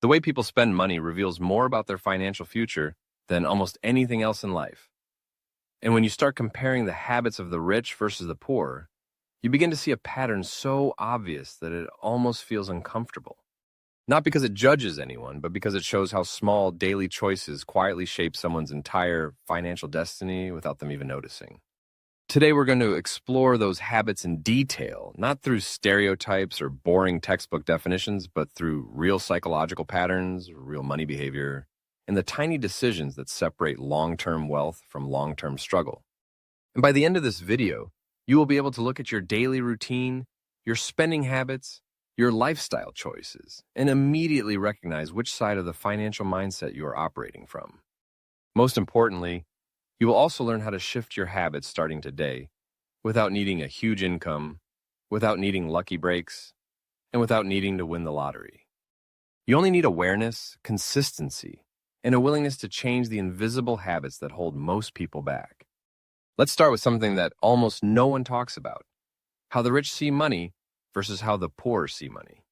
The way people spend money reveals more about their financial future than almost anything else in life. And when you start comparing the habits of the rich versus the poor, you begin to see a pattern so obvious that it almost feels uncomfortable. Not because it judges anyone, but because it shows how small daily choices quietly shape someone's entire financial destiny without them even noticing. Today, we're going to explore those habits in detail, not through stereotypes or boring textbook definitions, but through real psychological patterns, real money behavior, and the tiny decisions that separate long-term wealth from long-term struggle. And by the end of this video, you will be able to look at your daily routine, your spending habits, your lifestyle choices, and immediately recognize which side of the financial mindset you are operating from. Most importantly, you will also learn how to shift your habits starting today without needing a huge income, without needing lucky breaks, and without needing to win the lottery. You only need awareness, consistency, and a willingness to change the invisible habits that hold most people back. Let's start with something that almost no one talks about: how the rich see money versus how the poor see money.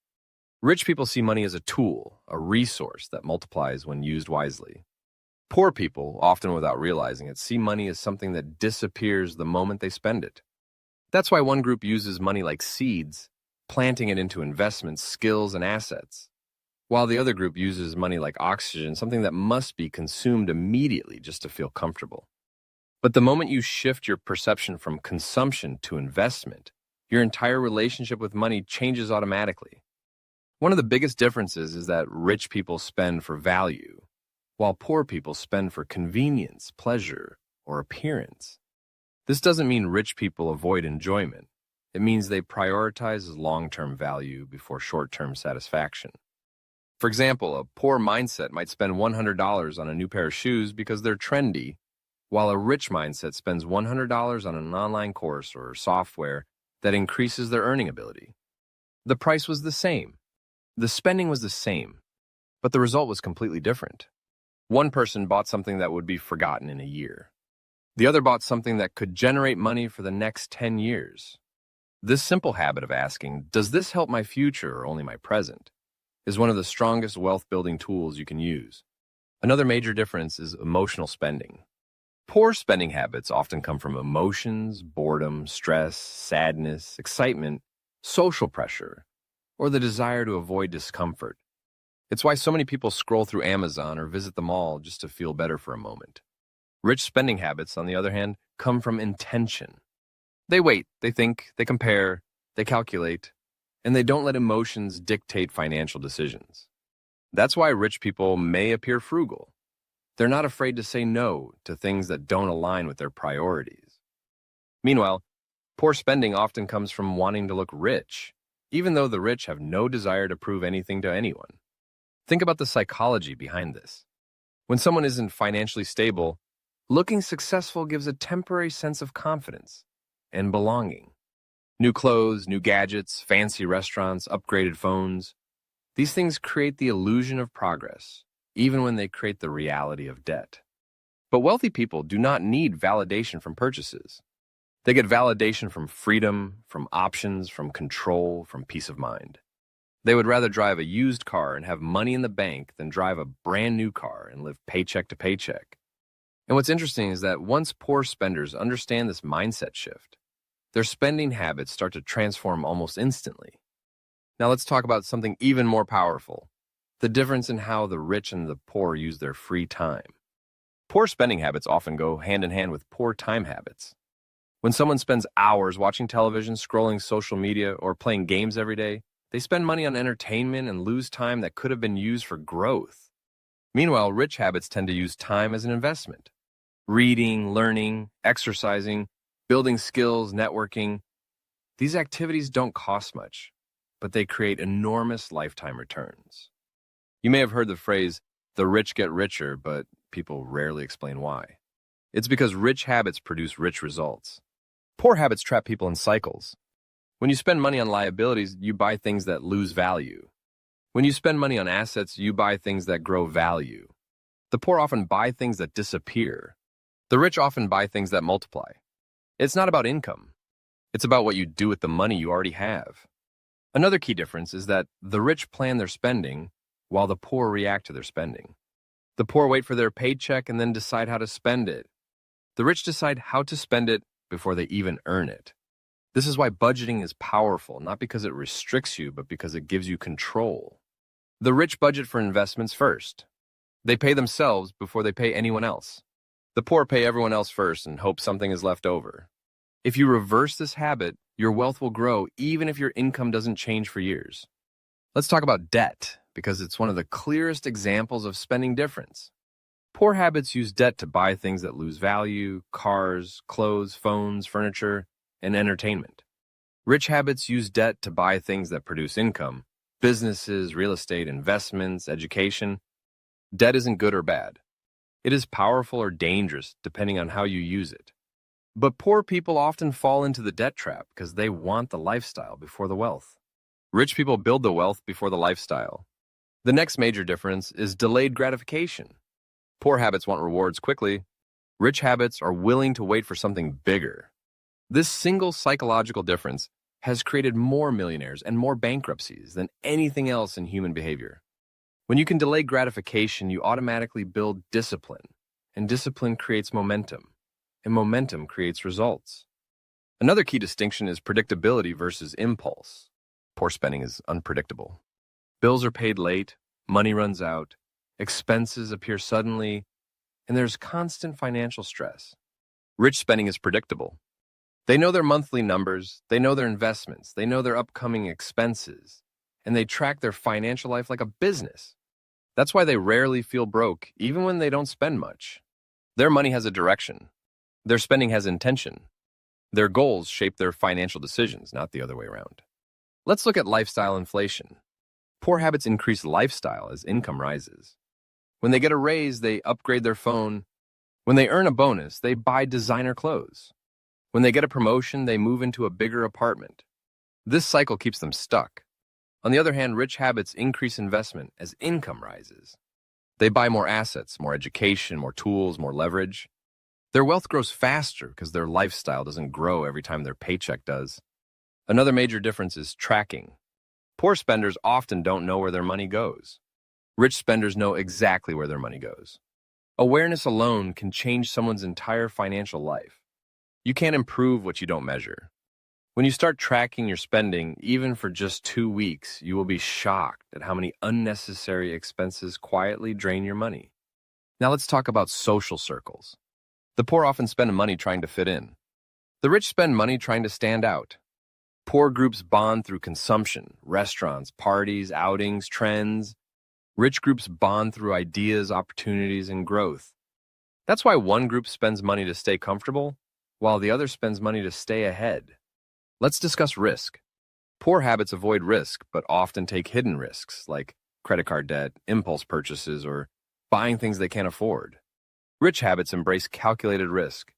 Rich people see money as a tool, a resource that multiplies when used wisely. Poor people, often without realizing it, see money as something that disappears the moment they spend it. That's why one group uses money like seeds, planting it into investments, skills, and assets, while the other group uses money like oxygen, something that must be consumed immediately just to feel comfortable. But the moment you shift your perception from consumption to investment, your entire relationship with money changes automatically. One of the biggest differences is that rich people spend for value, while poor people spend for convenience, pleasure, or appearance. This doesn't mean rich people avoid enjoyment. It means they prioritize long-term value before short-term satisfaction. For example, a poor mindset might spend $100 on a new pair of shoes because they're trendy, while a rich mindset spends $100 on an online course or software that increases their earning ability. The price was the same. The spending was the same, but the result was completely different. One person bought something that would be forgotten in a year. The other bought something that could generate money for the next 10 years. This simple habit of asking, "Does this help my future or only my present?" is one of the strongest wealth-building tools you can use. Another major difference is emotional spending. Poor spending habits often come from emotions, boredom, stress, sadness, excitement, social pressure, or the desire to avoid discomfort. It's why so many people scroll through Amazon or visit the mall just to feel better for a moment. Rich spending habits, on the other hand, come from intention. They wait, they think, they compare, they calculate, and they don't let emotions dictate financial decisions. That's why rich people may appear frugal. They're not afraid to say no to things that don't align with their priorities. Meanwhile, poor spending often comes from wanting to look rich, even though the rich have no desire to prove anything to anyone. Think about the psychology behind this. When someone isn't financially stable, looking successful gives a temporary sense of confidence and belonging. New clothes, new gadgets, fancy restaurants, upgraded phones. These things create the illusion of progress, even when they create the reality of debt. But wealthy people do not need validation from purchases. They get validation from freedom, from options, from control, from peace of mind. They would rather drive a used car and have money in the bank than drive a brand new car and live paycheck to paycheck. And what's interesting is that once poor spenders understand this mindset shift, their spending habits start to transform almost instantly. Now let's talk about something even more powerful: the difference in how the rich and the poor use their free time. Poor spending habits often go hand in hand with poor time habits. When someone spends hours watching television, scrolling social media, or playing games every day, they spend money on entertainment and lose time that could have been used for growth. Meanwhile, rich habits tend to use time as an investment. Reading, learning, exercising, building skills, networking. These activities don't cost much, but they create enormous lifetime returns. You may have heard the phrase, "the rich get richer," but people rarely explain why. It's because rich habits produce rich results. Poor habits trap people in cycles. When you spend money on liabilities, you buy things that lose value. When you spend money on assets, you buy things that grow value. The poor often buy things that disappear. The rich often buy things that multiply. It's not about income. It's about what you do with the money you already have. Another key difference is that the rich plan their spending, while the poor react to their spending. The poor wait for their paycheck and then decide how to spend it. The rich decide how to spend it before they even earn it. This is why budgeting is powerful, not because it restricts you, but because it gives you control. The rich budget for investments first. They pay themselves before they pay anyone else. The poor pay everyone else first and hope something is left over. If you reverse this habit, your wealth will grow even if your income doesn't change for years. Let's talk about debt, because it's one of the clearest examples of spending difference. Poor habits use debt to buy things that lose value: cars, clothes, phones, furniture, and entertainment. Rich habits use debt to buy things that produce income: businesses, real estate, investments, education. Debt isn't good or bad. It is powerful or dangerous depending on how you use it. But poor people often fall into the debt trap because they want the lifestyle before the wealth. Rich people build the wealth before the lifestyle. The next major difference is delayed gratification. Poor habits want rewards quickly. Rich habits are willing to wait for something bigger. This single psychological difference has created more millionaires and more bankruptcies than anything else in human behavior. When you can delay gratification, you automatically build discipline, and discipline creates momentum, and momentum creates results. Another key distinction is predictability versus impulse. Poor spending is unpredictable. Bills are paid late, money runs out, expenses appear suddenly, and there's constant financial stress. Rich spending is predictable. They know their monthly numbers, they know their investments, they know their upcoming expenses, and they track their financial life like a business. That's why they rarely feel broke, even when they don't spend much. Their money has a direction. Their spending has intention. Their goals shape their financial decisions, not the other way around. Let's look at lifestyle inflation. Poor habits increase lifestyle as income rises. When they get a raise, they upgrade their phone. When they earn a bonus, they buy designer clothes. When they get a promotion, they move into a bigger apartment. This cycle keeps them stuck. On the other hand, rich habits increase investment as income rises. They buy more assets, more education, more tools, more leverage. Their wealth grows faster because their lifestyle doesn't grow every time their paycheck does. Another major difference is tracking. Poor spenders often don't know where their money goes. Rich spenders know exactly where their money goes. Awareness alone can change someone's entire financial life. You can't improve what you don't measure. When you start tracking your spending, even for just 2 weeks, you will be shocked at how many unnecessary expenses quietly drain your money. Now let's talk about social circles. The poor often spend money trying to fit in. The rich spend money trying to stand out. Poor groups bond through consumption: restaurants, parties, outings, trends. Rich groups bond through ideas, opportunities, and growth. That's why one group spends money to stay comfortable, while the other spends money to stay ahead. Let's discuss risk. Poor habits avoid risk, but often take hidden risks, like credit card debt, impulse purchases, or buying things they can't afford. Rich habits embrace calculated risk,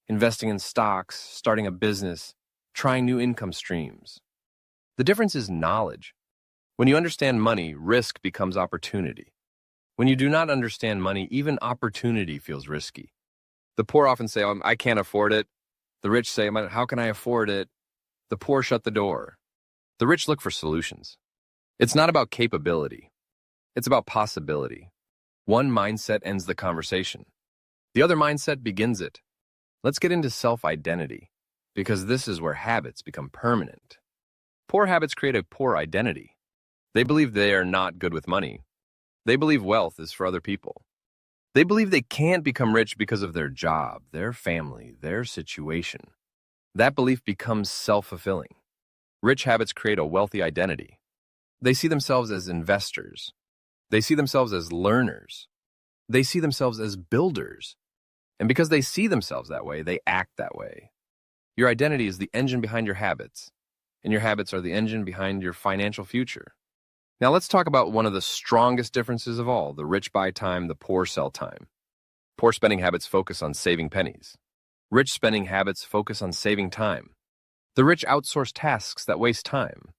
investing in stocks, starting a business, trying new income streams. The difference is knowledge. When you understand money, risk becomes opportunity. When you do not understand money, even opportunity feels risky. The poor often say, "Oh, I can't afford it." The rich say, "How can I afford it?" The poor shut the door. The rich look for solutions. It's not about capability. It's about possibility. One mindset ends the conversation. The other mindset begins it. Let's get into self-identity, because this is where habits become permanent. Poor habits create a poor identity. They believe they are not good with money. They believe wealth is for other people. They believe they can't become rich because of their job, their family, their situation. That belief becomes self-fulfilling. Rich habits create a wealthy identity. They see themselves as investors. They see themselves as learners. They see themselves as builders. And because they see themselves that way, they act that way. Your identity is the engine behind your habits, and your habits are the engine behind your financial future. Now let's talk about one of the strongest differences of all: the rich buy time, the poor sell time. Poor spending habits focus on saving pennies. Rich spending habits focus on saving time. The rich outsource tasks that waste time.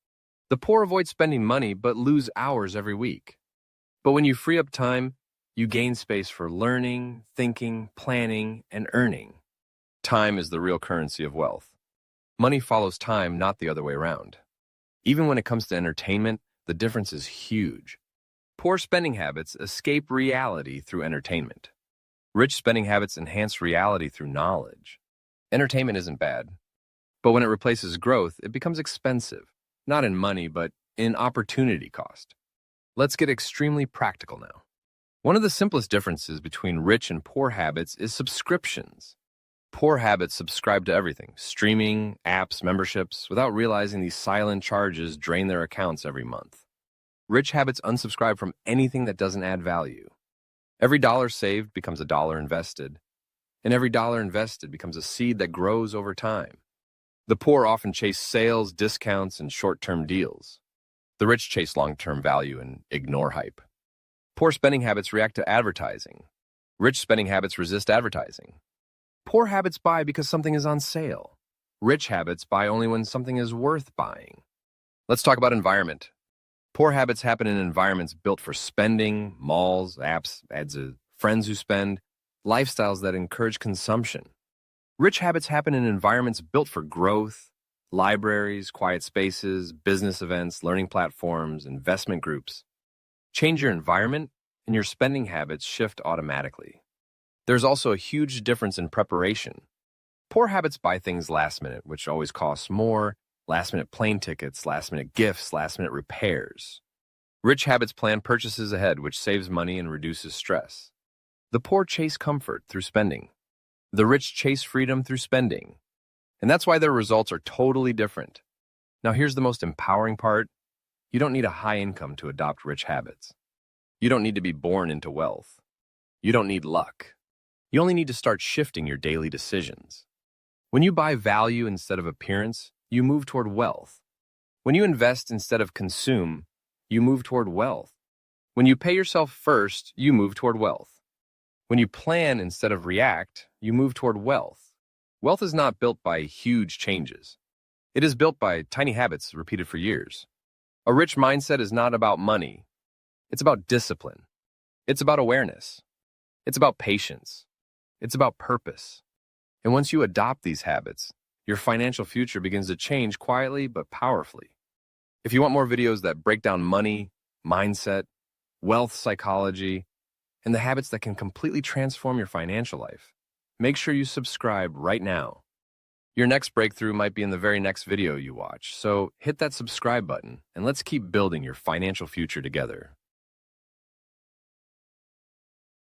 The poor avoid spending money but lose hours every week. But when you free up time, you gain space for learning, thinking, planning, and earning. Time is the real currency of wealth. Money follows time, not the other way around. Even when it comes to entertainment, the difference is huge. Poor spending habits escape reality through entertainment. Rich spending habits enhance reality through knowledge. Entertainment isn't bad, but when it replaces growth, it becomes expensive, not in money, but in opportunity cost. Let's get extremely practical now. One of the simplest differences between rich and poor habits is subscriptions. Poor habits subscribe to everything, streaming, apps, memberships, without realizing these silent charges drain their accounts every month. Rich habits unsubscribe from anything that doesn't add value. Every dollar saved becomes a dollar invested, and every dollar invested becomes a seed that grows over time. The poor often chase sales, discounts, and short-term deals. The rich chase long-term value and ignore hype. Poor spending habits react to advertising. Rich spending habits resist advertising. Poor habits buy because something is on sale. Rich habits buy only when something is worth buying. Let's talk about environment. Poor habits happen in environments built for spending, malls, apps, ads, friends who spend, lifestyles that encourage consumption. Rich habits happen in environments built for growth, libraries, quiet spaces, business events, learning platforms, investment groups. Change your environment, and your spending habits shift automatically. There's also a huge difference in preparation. Poor habits buy things last minute, which always costs more, last-minute plane tickets, last-minute gifts, last-minute repairs. Rich habits plan purchases ahead, which saves money and reduces stress. The poor chase comfort through spending. The rich chase freedom through spending. And that's why their results are totally different. Now here's the most empowering part. You don't need a high income to adopt rich habits. You don't need to be born into wealth. You don't need luck. You only need to start shifting your daily decisions. When you buy value instead of appearance, you move toward wealth. When you invest instead of consume, you move toward wealth. When you pay yourself first, you move toward wealth. When you plan instead of react, you move toward wealth. Wealth is not built by huge changes. It is built by tiny habits repeated for years. A rich mindset is not about money. It's about discipline. It's about awareness. It's about patience. It's about purpose. And once you adopt these habits, your financial future begins to change quietly but powerfully. If you want more videos that break down money, mindset, wealth psychology, and the habits that can completely transform your financial life, make sure you subscribe right now. Your next breakthrough might be in the very next video you watch, so hit that subscribe button and let's keep building your financial future together.